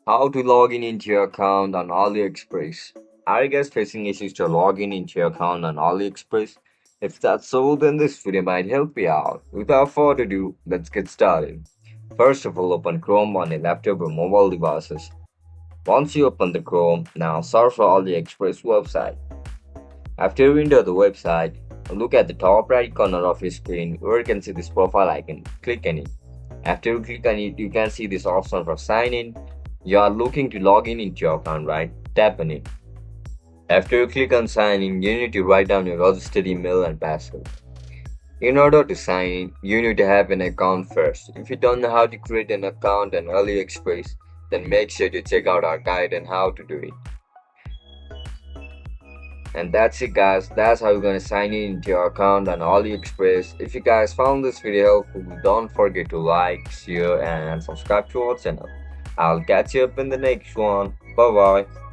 How to log in into your account on AliExpress. Are you guys facing issues to log in into your account on AliExpress? If that's so, then this video might help you out. Without further ado, let's get started. First of all, open Chrome on your laptop or mobile devices. Once you open the Chrome, now search for AliExpress website. After you enter the website, look at the top right corner of your screen where you can see this profile icon. Click on it. After you click on it, you can see this option for sign in. You are looking to log in into your account, right? Tap on it. After you click on sign in, you need to write down your registered email and password. In order to sign in, you need to have an account first. If you don't know how to create an account on AliExpress, then make sure to check out our guide on how to do it. And that's it guys, that's how you're gonna sign in into your account on AliExpress. If you guys found this video helpful, don't forget to like, share and subscribe to our channel. I'll catch you up in the next one. Bye bye.